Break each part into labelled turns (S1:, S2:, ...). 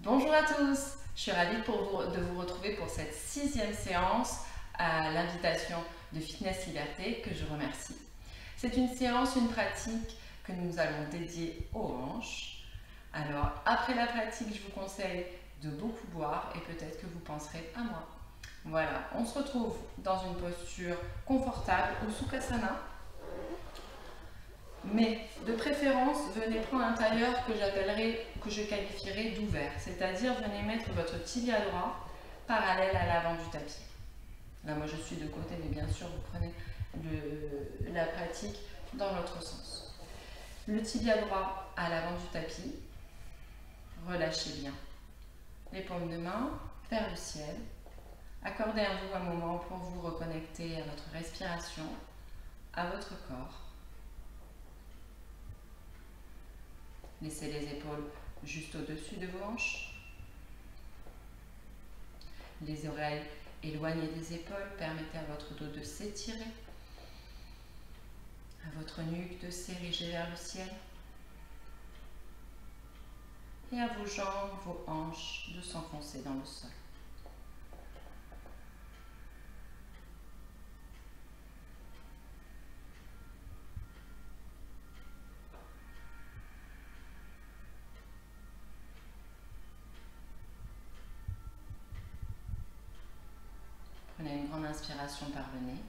S1: Bonjour à tous, je suis ravie de vous retrouver pour cette 6e séance à l'invitation de Fitness Liberté que je remercie. C'est une séance, une pratique que nous allons dédier aux hanches. Alors après la pratique, je vous conseille de beaucoup boire et peut-être que vous penserez à moi. Voilà, on se retrouve dans une posture confortable ou Sukhasana. Mais de préférence, venez prendre un tailleur que je qualifierais d'ouvert, c'est-à-dire venez mettre votre tibia droit parallèle à l'avant du tapis. Là, moi je suis de côté, mais bien sûr, vous prenez la pratique dans l'autre sens. Le tibia droit à l'avant du tapis, relâchez bien. Les paumes de main vers le ciel. Accordez à vous un moment pour vous reconnecter à votre respiration, à votre corps. Laissez les épaules juste au-dessus de vos hanches. Les oreilles éloignées des épaules, permettez à votre dos de s'étirer, à votre nuque de s'ériger vers le ciel et à vos jambes, vos hanches de s'enfoncer dans le sol. Prenez une grande inspiration par le nez.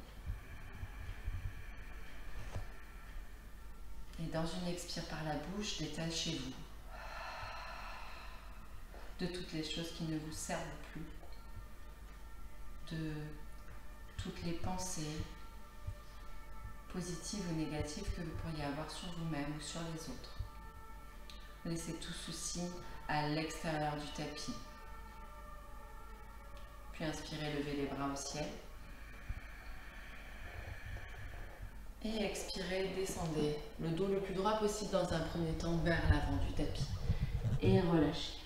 S1: Et dans une expire par la bouche, détachez-vous de toutes les choses qui ne vous servent plus, de toutes les pensées positives ou négatives que vous pourriez avoir sur vous-même ou sur les autres. Laissez tout ceci à l'extérieur du tapis. Puis inspirez, levez les bras au ciel. Et expirez, descendez le dos le plus droit possible dans un premier temps vers l'avant du tapis. Et relâchez.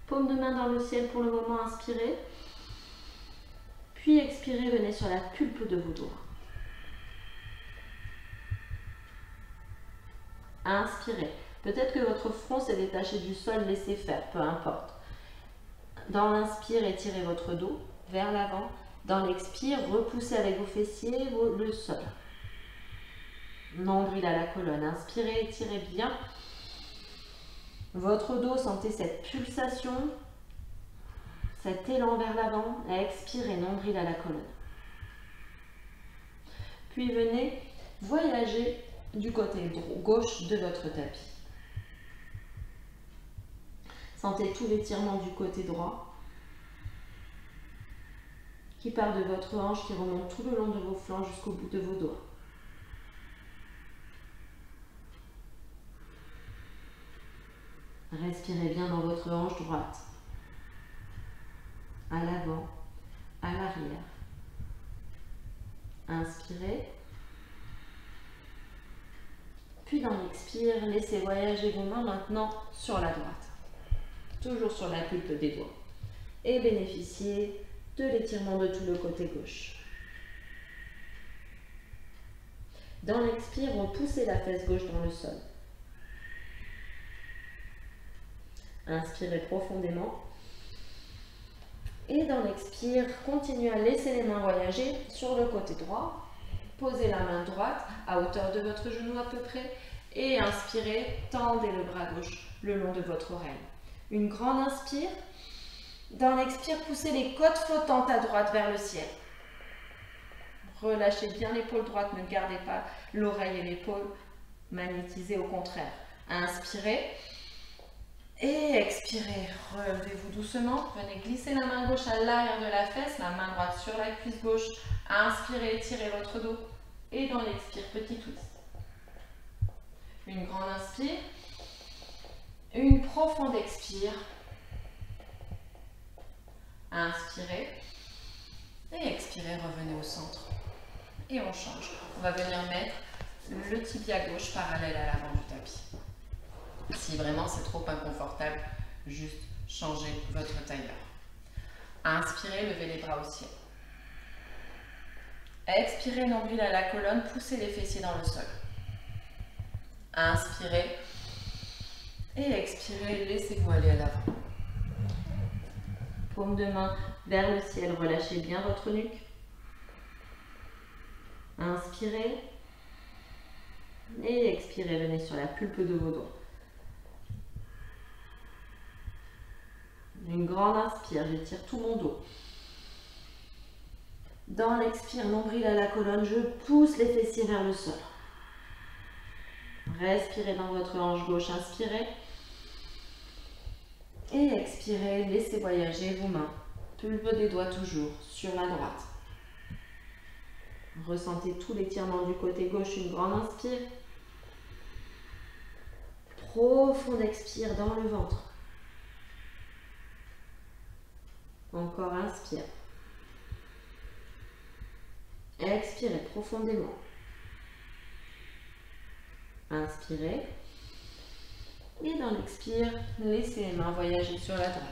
S1: Paume de main dans le ciel pour le moment, inspirez. Puis expirez, venez sur la pulpe de vos doigts. Inspirez. Peut-être que votre front s'est détaché du sol, laissez faire, peu importe. Dans l'inspire, étirez votre dos vers l'avant. Dans l'expire, repoussez avec vos fessiers le sol. Nombril à la colonne. Inspirez, étirez bien votre dos. Sentez cette pulsation, cet élan vers l'avant. Expirez, nombril à la colonne. Puis venez voyager du côté gauche de votre tapis. Sentez tout l'étirement du côté droit qui part de votre hanche, qui remonte tout le long de vos flancs jusqu'au bout de vos doigts. Respirez bien dans votre hanche droite, à l'avant, à l'arrière. Inspirez. Puis dans l'expire, laissez voyager vos mains maintenant sur la droite. Toujours sur la pulpe des doigts. Et bénéficiez de l'étirement de tout le côté gauche. Dans l'expire, repoussez la fesse gauche dans le sol. Inspirez profondément. Et dans l'expire, continuez à laisser les mains voyager sur le côté droit. Posez la main droite à hauteur de votre genou à peu près. Et inspirez, tendez le bras gauche le long de votre oreille. Une grande inspire. Dans l'expire, poussez les côtes flottantes à droite vers le ciel. Relâchez bien l'épaule droite, ne gardez pas l'oreille et l'épaule magnétisées, au contraire. Inspirez et expirez. Relevez-vous doucement. Venez glisser la main gauche à l'arrière de la fesse, la main droite sur la cuisse gauche. Inspirez, étirez votre dos. Et dans l'expire, petit twist. Une grande inspire. Une profonde expire. Inspirez et expirez, revenez au centre. Et on change. On va venir mettre le tibia gauche parallèle à l'avant du tapis. Si vraiment c'est trop inconfortable, juste changez votre tailleur. Inspirez, levez les bras au ciel. Expirez, nombril à la colonne, poussez les fessiers dans le sol. Inspirez Et expirez, laissez-vous aller à l'avant. Paume de main vers le ciel, relâchez bien votre nuque. Inspirez. Et expirez, venez sur la pulpe de vos doigts. Une grande inspire, j'étire tout mon dos. Dans l'expire, nombril à la colonne, je pousse les fessiers vers le sol. Respirez dans votre hanche gauche, inspirez. Et expirez, laissez voyager vos mains. Pulpe des doigts toujours, sur la droite. Ressentez tout l'étirement du côté gauche, une grande inspire. Profonde expire dans le ventre. Encore inspire. Expirez profondément. Inspirez. Et dans l'expire, laissez les mains voyager sur la droite.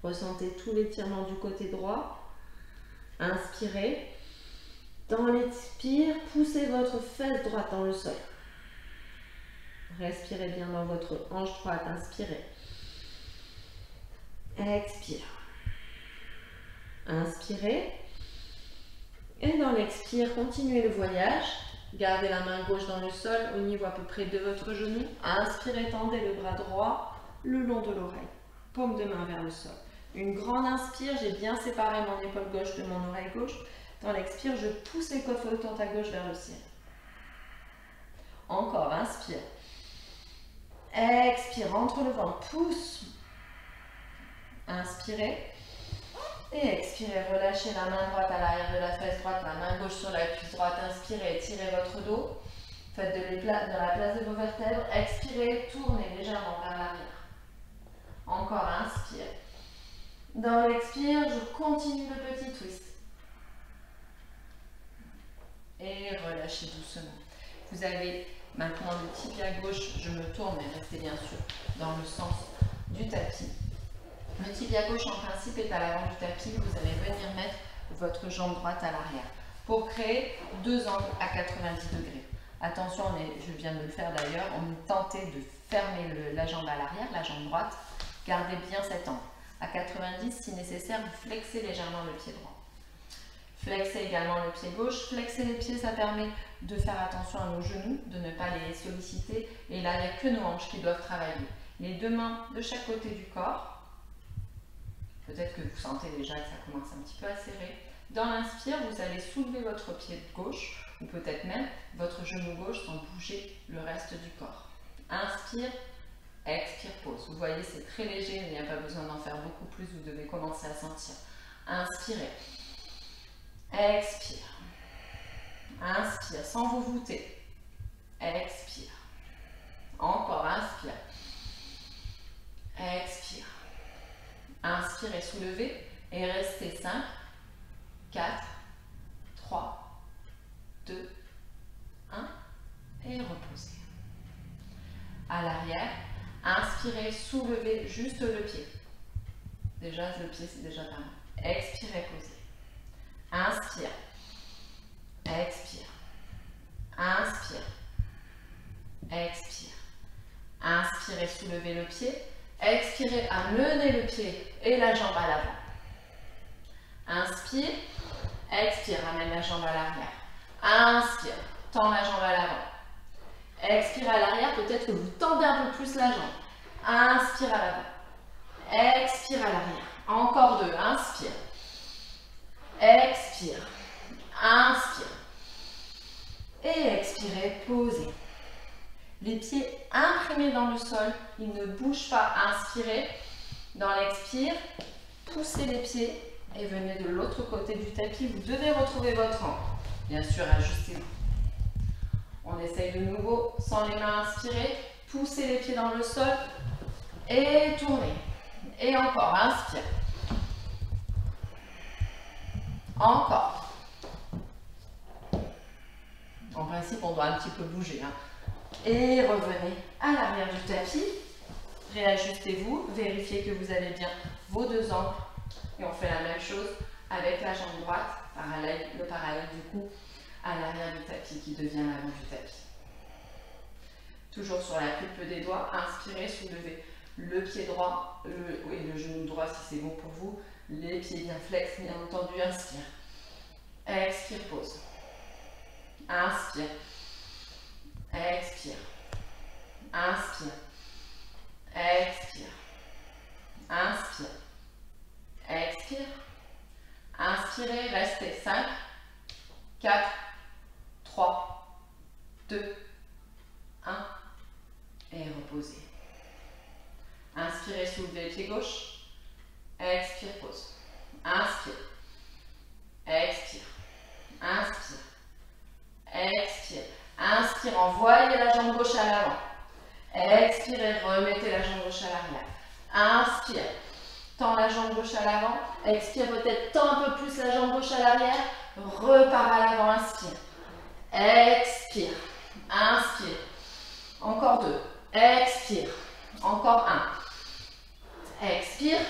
S1: Ressentez tout l'étirement du côté droit. Inspirez. Dans l'expire, poussez votre fesse droite dans le sol. Respirez bien dans votre hanche droite. Inspirez. Expire. Inspirez. Et dans l'expire, continuez le voyage. Gardez la main gauche dans le sol, au niveau à peu près de votre genou. Inspirez, tendez le bras droit le long de l'oreille. Paume de main vers le sol. Une grande inspire, j'ai bien séparé mon épaule gauche de mon oreille gauche. Dans l'expire, je pousse les côtes flottantes à gauche vers le ciel. Encore, inspire. Expire, entre le ventre, pousse. Inspirez. Et expirez, relâchez la main droite à l'arrière de la fesse droite, la main gauche sur la cuisse droite. Inspirez, étirez votre dos. Faites de la place de vos vertèbres. Expirez, tournez légèrement vers l'arrière. Encore, inspire. Dans l'expire, je continue le petit twist. Et relâchez doucement. Vous avez maintenant le tibia gauche, je me tourne, mais restez bien sûr dans le sens du tapis. Le tibia gauche en principe est à l'avant du tapis, vous allez venir mettre votre jambe droite à l'arrière pour créer deux angles à 90 degrés. Attention, je viens de le faire d'ailleurs, on est tenté de fermer la jambe à l'arrière, la jambe droite, gardez bien cet angle. À 90, si nécessaire, vous flexez légèrement le pied droit. Flexez également le pied gauche. Flexer les pieds, ça permet de faire attention à nos genoux, de ne pas les solliciter. Et là, il n'y a que nos hanches qui doivent travailler. Les deux mains de chaque côté du corps. Peut-être que vous sentez déjà que ça commence un petit peu à serrer. Dans l'inspire, vous allez soulever votre pied gauche ou peut-être même votre genou gauche sans bouger le reste du corps. Inspire, expire, pause. Vous voyez, c'est très léger, il n'y a pas besoin d'en faire beaucoup plus, vous devez commencer à sentir. Inspirez. Expire. Inspire sans vous voûter. Expire. Encore, inspire. Expire. Inspirez, soulevez et restez 5, 4, 3, 2, 1 et reposez. À l'arrière, inspirez, soulevez juste le pied. Déjà, le pied, c'est déjà pas mal. Expirez, posez. Inspire, expire, inspire, expire. Inspirez, soulevez le pied. Expirez, amenez le pied et la jambe à l'avant. Inspire, expire, amène la jambe à l'arrière. Inspire, tend la jambe à l'avant. Expire à l'arrière, peut-être que vous tendez un peu plus la jambe. Inspire à l'avant. Expire à l'arrière. Encore deux, inspire. Expire, inspire et expirez, posez. Les pieds imprimés dans le sol, ils ne bougent pas. Inspirez, dans l'expire, poussez les pieds et venez de l'autre côté du tapis. Vous devez retrouver votre angle. Bien sûr, ajustez-vous. On essaye de nouveau, sans les mains, inspirez, poussez les pieds dans le sol et tournez. Et encore, inspire. Encore. En principe, on doit un petit peu bouger. Et revenez à l'arrière du tapis. Réajustez-vous. Vérifiez que vous avez bien vos deux angles. Et on fait la même chose avec la jambe droite, le parallèle du coup à l'arrière du tapis qui devient l'avant du tapis. Toujours sur la pulpe des doigts, inspirez, soulevez le pied droit et le genou droit si c'est bon pour vous. Les pieds bien flex, bien entendu, inspire. Expire, pause. Inspire. Expire. Inspire. Expire. Inspire. Expire. Inspirez, restez. 5, 4, 3, 2, 1. Et reposez. Inspirez, soulevez le pied gauche. Expire, pause. Inspire. Expire. Inspire. Expire. Inspire, envoyez la jambe gauche à l'avant. Expirez, remettez la jambe gauche à l'arrière. Inspire. Tends la jambe gauche à l'avant. Expire, peut-être tends un peu plus la jambe gauche à l'arrière. Repars à l'avant, inspire. Expire. Inspire. Encore 2. Expire. Encore 1. Expire.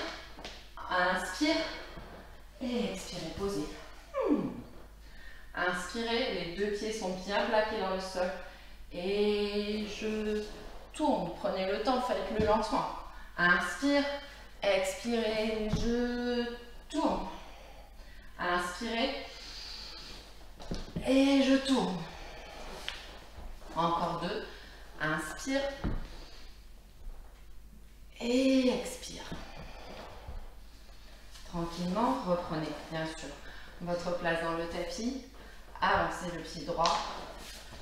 S1: Inspire. Et expirez, posez. Inspirez, les deux pieds sont bien plaqués dans le sol. Et je tourne. Prenez le temps, faites-le lentement. Inspire. Expirez, je tourne. Inspirez. Et je tourne. Encore 2. Inspire. Et expire. Tranquillement, reprenez bien sûr votre place dans le tapis. Avancez le pied droit,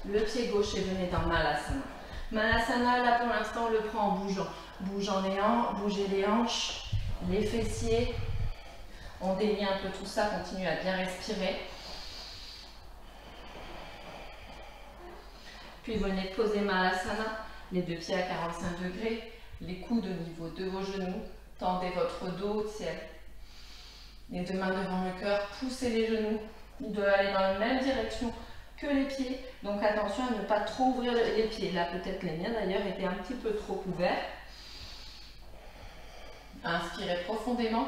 S1: le pied gauche et venez dans Malasana. Malasana, là pour l'instant, on le prend en bougeant. Bougez les hanches, les fessiers. On délie un peu tout ça, continuez à bien respirer. Puis venez poser Malasana, les deux pieds à 45 degrés, les coudes au niveau de vos genoux. Tendez votre dos au ciel. Les deux mains devant le cœur, poussez les genoux. Ils doivent aller dans la même direction que les pieds. Donc attention à ne pas trop ouvrir les pieds. Là, peut-être les miens d'ailleurs étaient un petit peu trop ouverts. Inspirez profondément.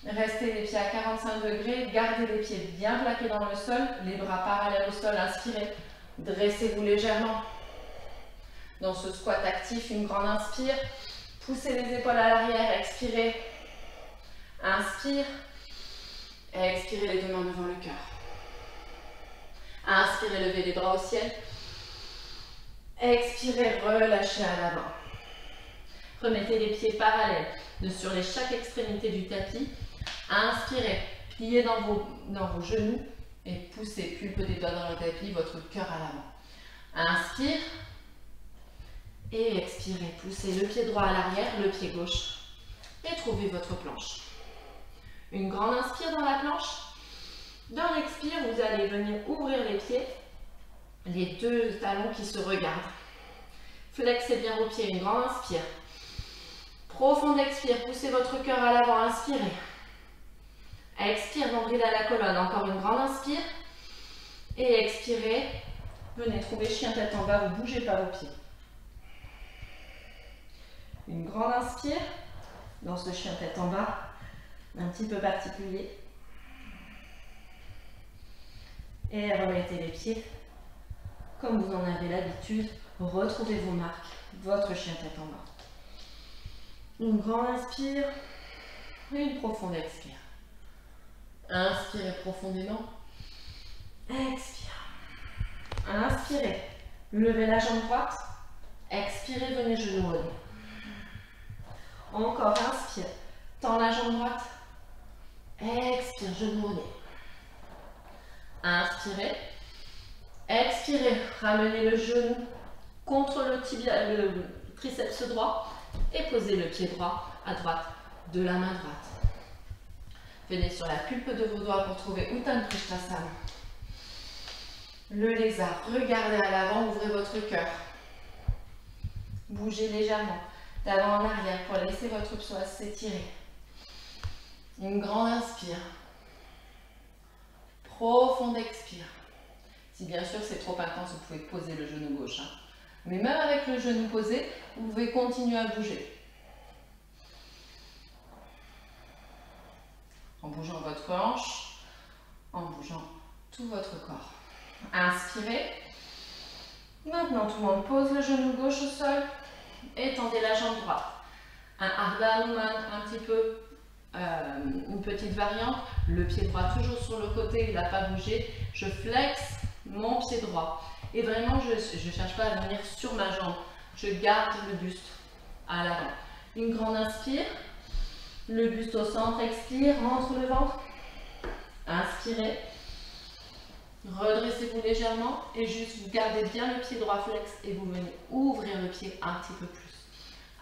S1: Restez les pieds à 45 degrés. Gardez les pieds bien plaqués dans le sol. Les bras parallèles au sol. Inspirez. Dressez-vous légèrement. Dans ce squat actif, une grande inspire. Poussez les épaules à l'arrière. Expirez. Inspire. Expirez les deux mains devant le cœur. Inspirez, levez les bras au ciel. Expirez, relâchez à l'avant. Remettez les pieds parallèles sur chaque extrémité du tapis. Inspirez, pliez dans vos genoux et poussez pulpe des doigts dans le tapis, votre cœur à l'avant. Inspire et expirez. Poussez le pied droit à l'arrière, le pied gauche et trouvez votre planche. Une grande inspire dans la planche. Dans l'expire, vous allez venir ouvrir les pieds, les deux talons qui se regardent. Flexez bien vos pieds, une grande inspire. Profonde expire, poussez votre cœur à l'avant, inspirez. Expire, nombril à la colonne, encore une grande inspire. Et expirez, venez trouver chien tête en bas, vous ne bougez pas vos pieds. Une grande inspire, dans ce chien tête en bas, un petit peu particulier. Et remettez les pieds comme vous en avez l'habitude. Retrouvez vos marques, votre chien tête en bas. Une grande inspire et une profonde expire. Inspirez profondément. Expire. Inspirez. Levez la jambe droite. Expirez, venez genou au nez. Encore, inspire. Tends la jambe droite. Expire, genou au nez. Inspirez. Expirez. Ramenez le genou contre le tibia, le triceps droit et posez le pied droit à droite de la main droite. Venez sur la pulpe de vos doigts pour trouver Uttanasana Prishtasana. Le lézard. Regardez à l'avant, ouvrez votre cœur. Bougez légèrement d'avant en arrière pour laisser votre psoas s'étirer. Une grande inspire. Profonde expire. Si bien sûr c'est trop intense, vous pouvez poser le genou gauche. Mais même avec le genou posé, vous pouvez continuer à bouger. En bougeant votre hanche, en bougeant tout votre corps. Inspirez. Maintenant, tout le monde pose le genou gauche au sol et tendez la jambe droite. Un Ardha Hanuman, un petit peu, une petite variante. Le pied droit toujours sur le côté, il n'a pas bougé. Je flexe mon pied droit. Et vraiment, je ne cherche pas à venir sur ma jambe. Je garde le buste à l'avant. Une grande inspire. Le buste au centre, expire, rentre le ventre. Inspirez. Redressez-vous légèrement et juste vous gardez bien le pied droit flex et vous venez ouvrir le pied un petit peu plus.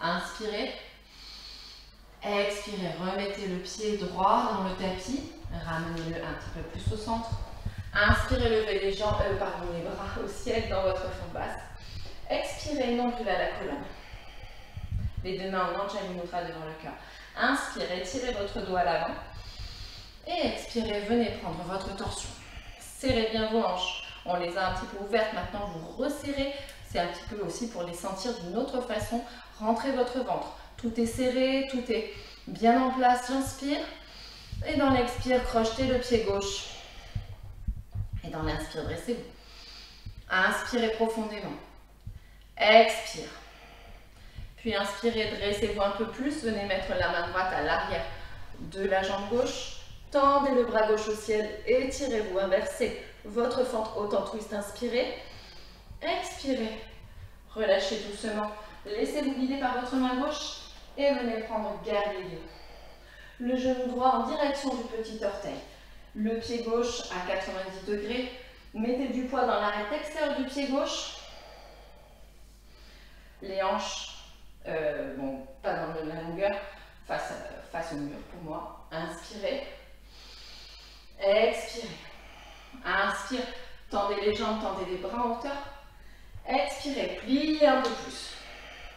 S1: Inspirez. Expirez. Remettez le pied droit dans le tapis. Ramenez-le un petit peu plus au centre. Inspirez, levez les jambes, les bras au ciel dans votre forme basse. Expirez, nombril à la colonne. Les deux mains en Anjali Mudra devant le cœur. Inspirez, tirez votre dos à l'avant. Et expirez, venez prendre votre torsion. Serrez bien vos hanches. On les a un petit peu ouvertes, maintenant vous resserrez. C'est un petit peu aussi pour les sentir d'une autre façon. Rentrez votre ventre. Tout est serré, tout est bien en place. J'inspire. Et dans l'expire, crochetez le pied gauche. Et dans l'inspire, dressez-vous. Inspirez profondément. Expire. Puis inspirez, dressez-vous un peu plus. Venez mettre la main droite à l'arrière de la jambe gauche. Tendez le bras gauche au ciel. Étirez-vous, inversez votre fente haute en twist. Inspirez. Expirez. Relâchez doucement. Laissez-vous guider par votre main gauche. Et venez prendre guerrier. Le genou droit en direction du petit orteil. Le pied gauche à 90 degrés. Mettez du poids dans l'arête extérieure du pied gauche. Les hanches, pas dans la longueur, face au mur pour moi. Inspirez. Expirez. Inspire. Tendez les jambes, tendez les bras en hauteur. Expirez. Pliez un peu plus.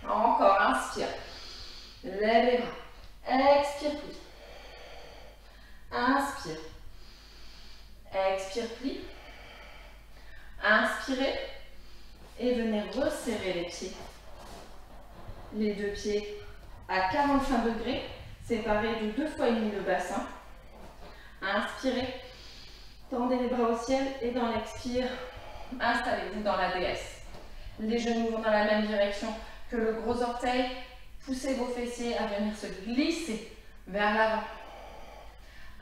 S1: Encore. Inspire. Lève les bras. Expire, plie. Inspire. Expire, plie. Inspirez. Et venez resserrer les pieds. Les deux pieds à 45 degrés, séparés de 2,5 fois le bassin. Inspirez. Tendez les bras au ciel et dans l'expire, installez-vous dans la déesse. Les genoux vont dans la même direction que le gros orteil. Poussez vos fessiers à venir se glisser vers l'avant.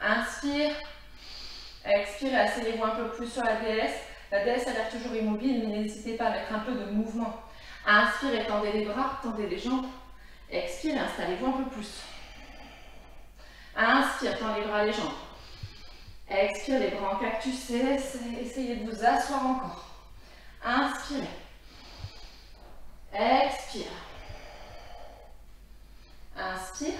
S1: Inspire. Expirez, asseyez-vous un peu plus sur la déesse. La déesse a l'air toujours immobile, mais n'hésitez pas à mettre un peu de mouvement. Inspirez, tendez les bras, tendez les jambes. Expirez, installez-vous un peu plus. Inspire, tendez les bras, les jambes. Expire, les bras en cactus. Essayez de vous asseoir encore. Inspirez. Expire. Inspire.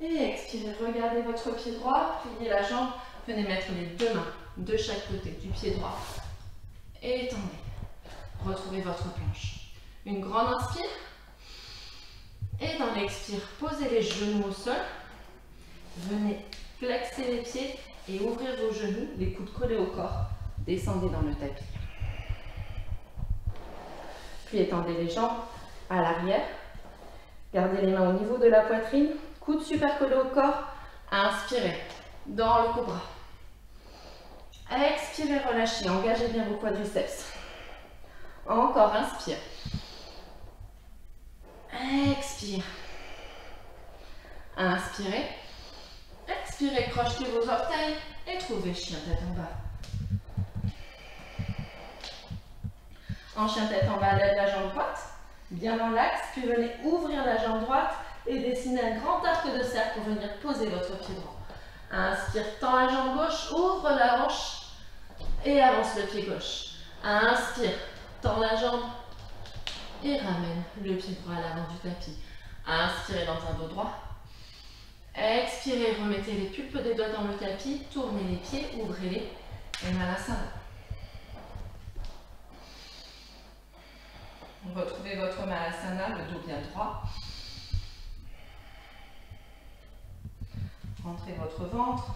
S1: Et expirez. Regardez votre pied droit. Pliez la jambe. Venez mettre les deux mains de chaque côté du pied droit. Étendez. Retrouvez votre planche. Une grande inspire. Et dans l'expire, posez les genoux au sol. Venez flexer les pieds et ouvrir vos genoux, les coudes collés au corps. Descendez dans le tapis. Puis étendez les jambes à l'arrière. Gardez les mains au niveau de la poitrine. Coudes super collés au corps. Inspirez dans le cobra. Expirez, relâchez. Engagez bien vos quadriceps. Encore, inspire. Expire. Inspirez. Expirez, crochetez vos orteils et trouvez chien tête en bas. En chien tête en bas, lève la jambe droite, bien dans l'axe, puis venez ouvrir la jambe droite et dessiner un grand arc de cercle pour venir poser votre pied droit. Inspire, tend la jambe gauche, ouvre la hanche et avance le pied gauche. Inspire, tend la jambe et ramène le pied droit à l'avant du tapis. Inspirez dans un dos droit. Expirez, remettez les pulpes des doigts dans le tapis, tournez les pieds, ouvrez-les et Malasana. Retrouvez votre Malasana, le dos bien droit. Rentrez votre ventre.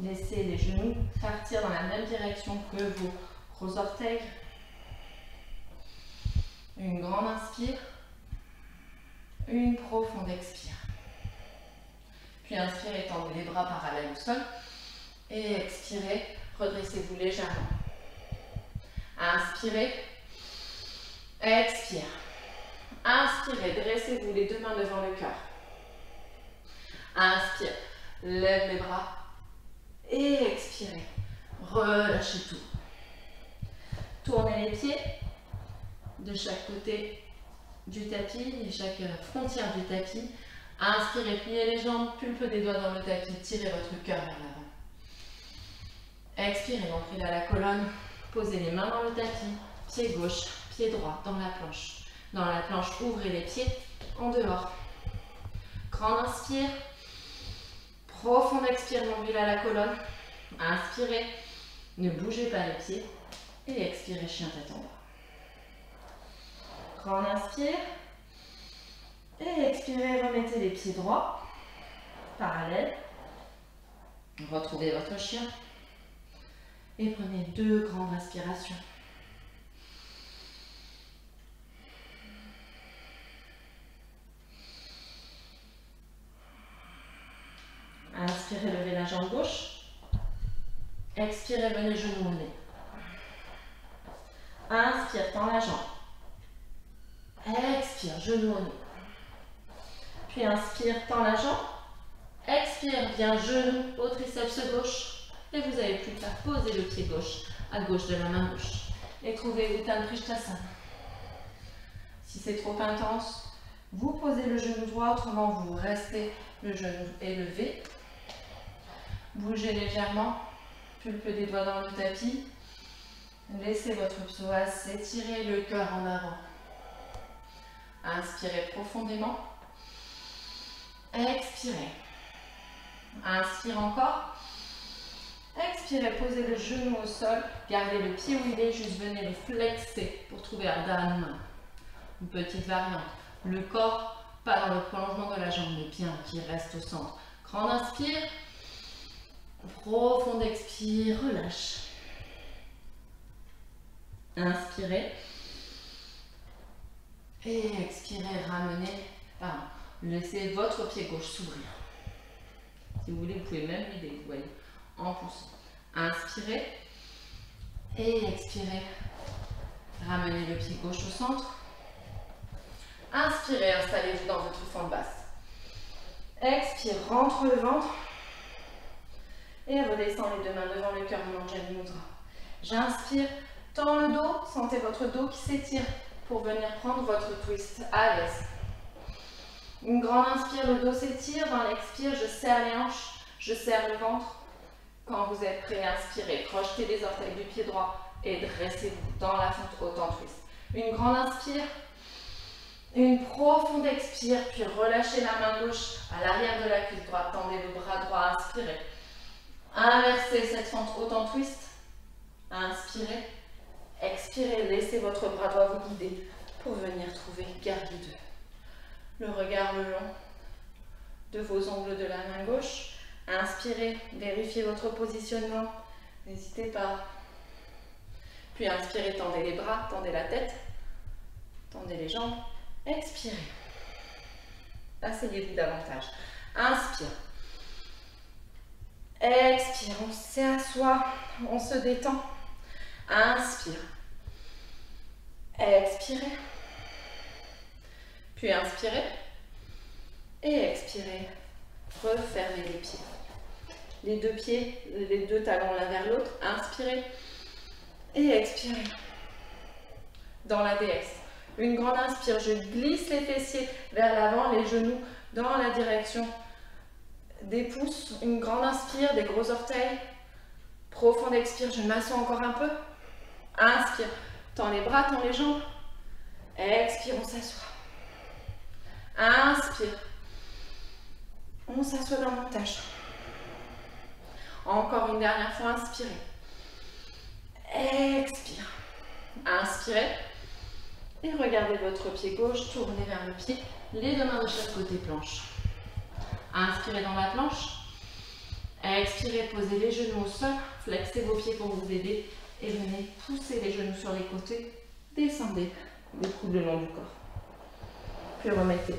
S1: Laissez les genoux partir dans la même direction que vos gros orteils. Une grande inspire. Une profonde expire. Puis inspirez, tendez les bras parallèles au sol. Et expirez, redressez-vous légèrement. Inspirez. Expire. Inspirez, dressez-vous les deux mains devant le cœur. Inspire, lève les bras. Et expirez. Relâchez tout. Tournez les pieds de chaque côté du tapis, et chaque frontière du tapis. Inspirez, pliez les jambes, pulpe des doigts dans le tapis, tirez votre cœur vers l'avant. Expirez, entrez à la colonne, posez les mains dans le tapis, pied gauche, pied droit dans la planche. Dans la planche, ouvrez les pieds en dehors. Grand inspire, profonde expire, longue à la colonne. Inspirez, ne bougez pas les pieds et expirez, chien tête en bas. Grand inspire et expirez, remettez les pieds droits, parallèles. Retrouvez votre chien et prenez 2 grandes respirations. Inspirez, levez la jambe gauche. Expirez, venez genou au nez. Inspire, tends la jambe. Expire, genou au nez. Puis inspire, tends la jambe. Expire, bien genou au triceps gauche. Et vous n'avez plus qu'à poser le pied gauche à gauche de la main gauche. Et trouvez Uttan Prishtasana. Si c'est trop intense, vous posez le genou droit, autrement vous restez le genou élevé. Bougez légèrement, pulpe des doigts dans le tapis. Laissez votre psoas s'étirer, le cœur en avant. Inspirez profondément. Expirez. Inspire encore. Expirez, posez le genou au sol. Gardez le pied où il est, juste venez le flexer pour trouver Ardha Hanuman. Une petite variante. Le corps, pas dans le prolongement de la jambe, mais bien qui reste au centre. Grand inspire. Profonde expire, relâche. Inspirez. Et expirez, ramenez. Laissez votre pied gauche s'ouvrir. Si vous voulez, vous pouvez même vider, vous voyez, en poussant. Inspirez. Et expirez. Ramenez le pied gauche au centre. Inspirez, installez-vous dans votre fente basse. Expire, rentre le ventre. Et redescend les deux mains devant le cœur, Anjali Mudra. J'inspire, tends le dos, sentez votre dos qui s'étire pour venir prendre votre twist à l'aise. Une grande inspire, le dos s'étire. Dans l'expire, je serre les hanches, je serre le ventre. Quand vous êtes prêt, inspirez, crochetez les orteils du pied droit et dressez-vous dans la fente autant twist. Une grande inspire, une profonde expire, puis relâchez la main gauche à l'arrière de la cuisse droite, tendez le bras droit, inspirez. Inversez cette fente autant twist. Inspirez. Expirez. Laissez votre bras droit vous guider pour venir trouver Garhi 2. Le regard le long de vos ongles de la main gauche. Inspirez. Vérifiez votre positionnement. N'hésitez pas. Puis inspirez. Tendez les bras. Tendez la tête. Tendez les jambes. Expirez. Asseyez-vous davantage. Inspire. Expire, on s'assoit, on se détend. Inspire. Expirez. Puis inspirez. Et expirez. Refermez les pieds. Les deux pieds, les deux talons l'un vers l'autre. Inspirez. Et expirez. Dans la déesse. Une grande inspire, je glisse les fessiers vers l'avant, les genoux dans la direction des pouces. Une grande inspire, des gros orteils. Profonde expire, je m'assois encore un peu. Inspire, tends les bras, tends les jambes. Expire, on s'assoit. Inspire. On s'assoit davantage. Encore une dernière fois, inspirez. Expire. Inspirez. Et regardez votre pied gauche, tournez vers le pied. Les deux mains de chaque côté planche. Inspirez dans la planche. Expirez, posez les genoux au sol. Flexez vos pieds pour vous aider. Et venez pousser les genoux sur les côtés. Descendez les coudes le long du corps. Puis remettez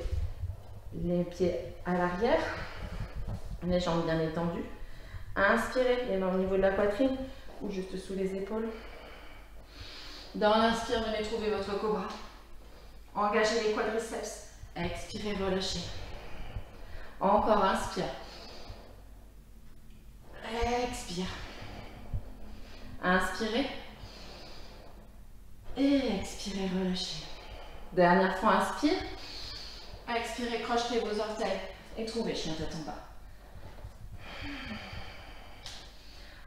S1: les pieds à l'arrière. Les jambes bien étendues. Inspirez, les mains au niveau de la poitrine ou juste sous les épaules. Dans l'inspire, venez trouver votre cobra. Engagez les quadriceps. Expirez, relâchez. Encore, inspire. Expire. Inspirez. Et expirez, relâchez. Dernière fois, inspire. Expirez, crochetez vos orteils. Et trouvez chien tête en bas.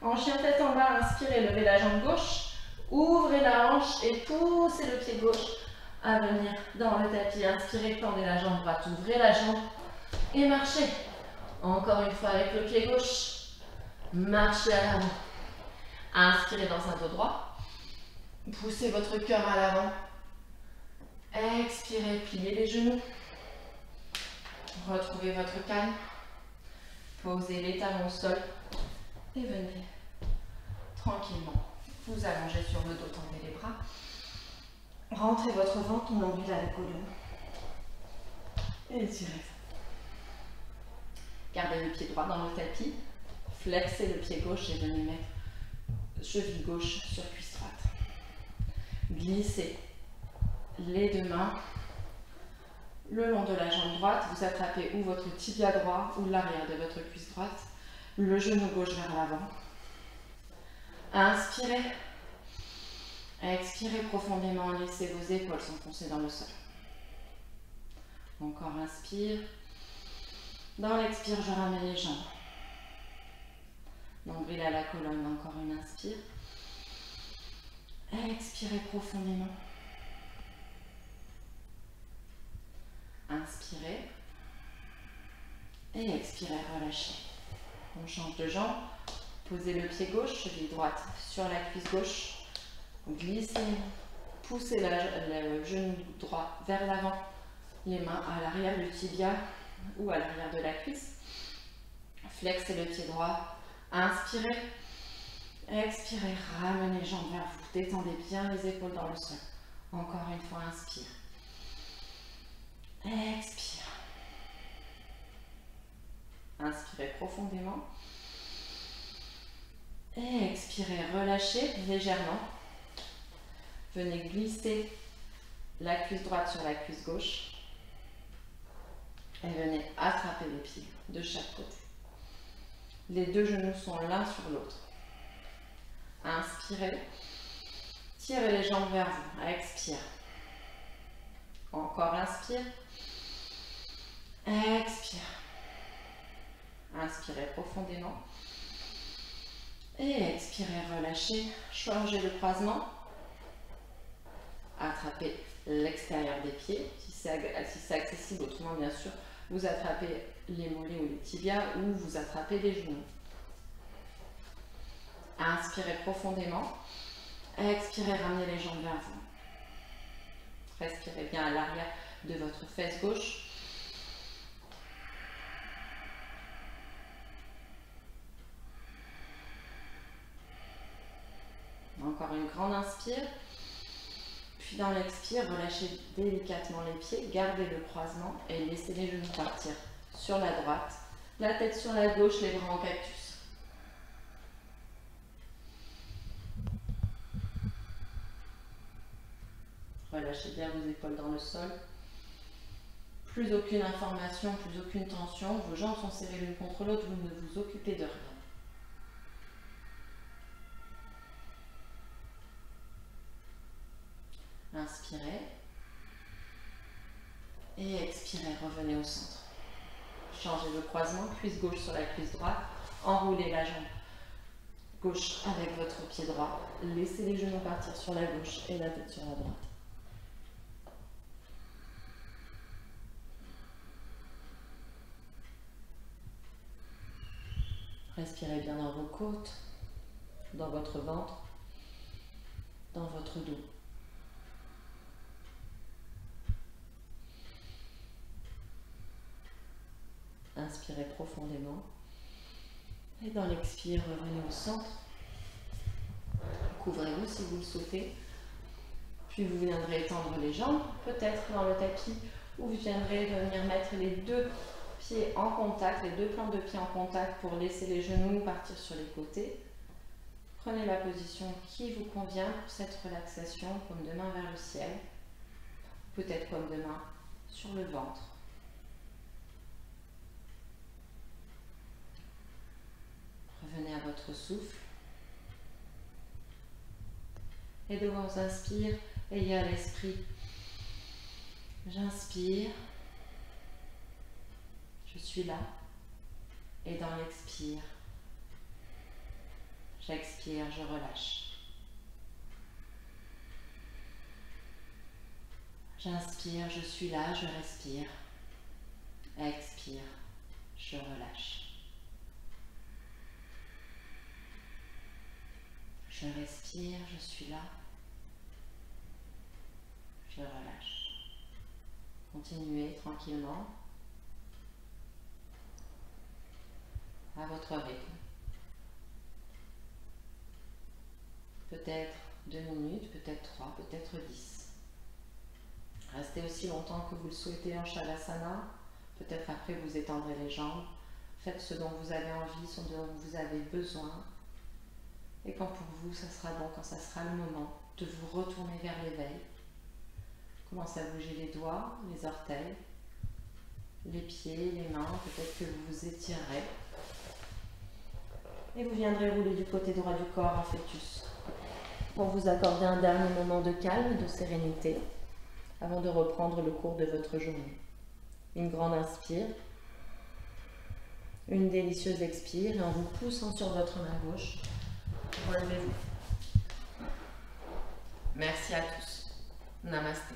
S1: En chien tête en bas, inspirez, levez la jambe gauche. Ouvrez la hanche et poussez le pied gauche à venir dans le tapis. Inspirez, tendez la jambe droite, ouvrez la jambe et marchez. Encore une fois avec le pied gauche. Marchez à l'avant. Inspirez dans un dos droit. Poussez votre cœur à l'avant. Expirez, pliez les genoux. Retrouvez votre calme. Posez les talons au sol et venez tranquillement vous allongez sur le dos, tendez les bras. Rentrez votre ventre, nombril à la colonne. Et étirez. Gardez le pied droit dans le tapis. Flexez le pied gauche et venez mettre cheville gauche sur cuisse droite. Glissez les deux mains le long de la jambe droite. Vous attrapez ou votre tibia droit ou l'arrière de votre cuisse droite. Le genou gauche vers l'avant. Inspirez. Expirez profondément. Laissez vos épaules s'enfoncer dans le sol. Encore inspire. Dans l'expire, je ramène les jambes. Nombril à la colonne. Encore une inspire. Expirez profondément. Inspirez. Et expirez, relâchez. On change de jambe. Posez le pied gauche, cheville droite sur la cuisse gauche. Glissez, poussez le genou droit vers l'avant. Les mains à l'arrière du tibia ou à l'arrière de la cuisse. Flexez le pied droit. Inspirez. Expirez, ramenez les jambes vers vous. Détendez bien les épaules dans le sol. Encore une fois, inspire. Expire. Inspirez profondément. Et expirez, relâchez légèrement. Venez glisser la cuisse droite sur la cuisse gauche. Et venez attraper les pieds de chaque côté. Les deux genoux sont l'un sur l'autre. Inspirez. Tirez les jambes vers vous. Expire. Encore inspire. Expire. Inspirez profondément. Et expirez, relâchez. Changez le croisement. Attrapez l'extérieur des pieds, si c'est accessible. Autrement, bien sûr, vous attrapez les mollets ou les tibias ou vous attrapez les genoux. Inspirez profondément. Expirez, ramenez les jambes vers vous. Respirez bien à l'arrière de votre fesse gauche. Encore une grande inspire. Puis dans l'expire, relâchez délicatement les pieds. Gardez le croisement et laissez les genoux partir sur la droite. La tête sur la gauche, les bras en cactus. Relâchez bien vos épaules dans le sol. Plus aucune information, plus aucune tension. Vos jambes sont serrées l'une contre l'autre. Vous ne vous occupez de rien. Inspirez. Et expirez, revenez au centre. Changez le croisement, cuisse gauche sur la cuisse droite. Enroulez la jambe gauche avec votre pied droit. Laissez les genoux partir sur la gauche et la tête sur la droite. Respirez bien dans vos côtes, dans votre ventre, dans votre dos. Inspirez profondément. Et dans l'expire, revenez au centre. Couvrez-vous si vous le souhaitez. Puis vous viendrez étendre les jambes, peut-être dans le tapis, ou vous viendrez venir mettre les deux pieds en contact, les deux plantes de pied en contact pour laisser les genoux partir sur les côtés. Prenez la position qui vous convient pour cette relaxation, paume de main vers le ciel, peut-être paume de main sur le ventre. Revenez à votre souffle. Et de vos inspires, ayez à l'esprit, j'inspire, je suis là, et dans l'expire, j'expire, je relâche. J'inspire, je suis là, je respire, expire, je relâche. Je respire, je suis là, je relâche. Continuez tranquillement, à votre rythme. Peut-être 2 minutes, peut-être 3, peut-être 10. Restez aussi longtemps que vous le souhaitez en Shavasana. Peut-être après vous étendrez les jambes. Faites ce dont vous avez envie, ce dont vous avez besoin. Et quand pour vous, ça sera bon, quand ça sera le moment de vous retourner vers l'éveil. Commencez à bouger les doigts, les orteils, les pieds, les mains. Peut-être que vous vous étirerez. Et vous viendrez rouler du côté droit du corps en fœtus. Pour vous accorder un dernier moment de calme, de sérénité, avant de reprendre le cours de votre journée. Une grande inspire, une délicieuse expire, et en vous poussant sur votre main gauche, relevez-vous. Merci à tous. Namasté.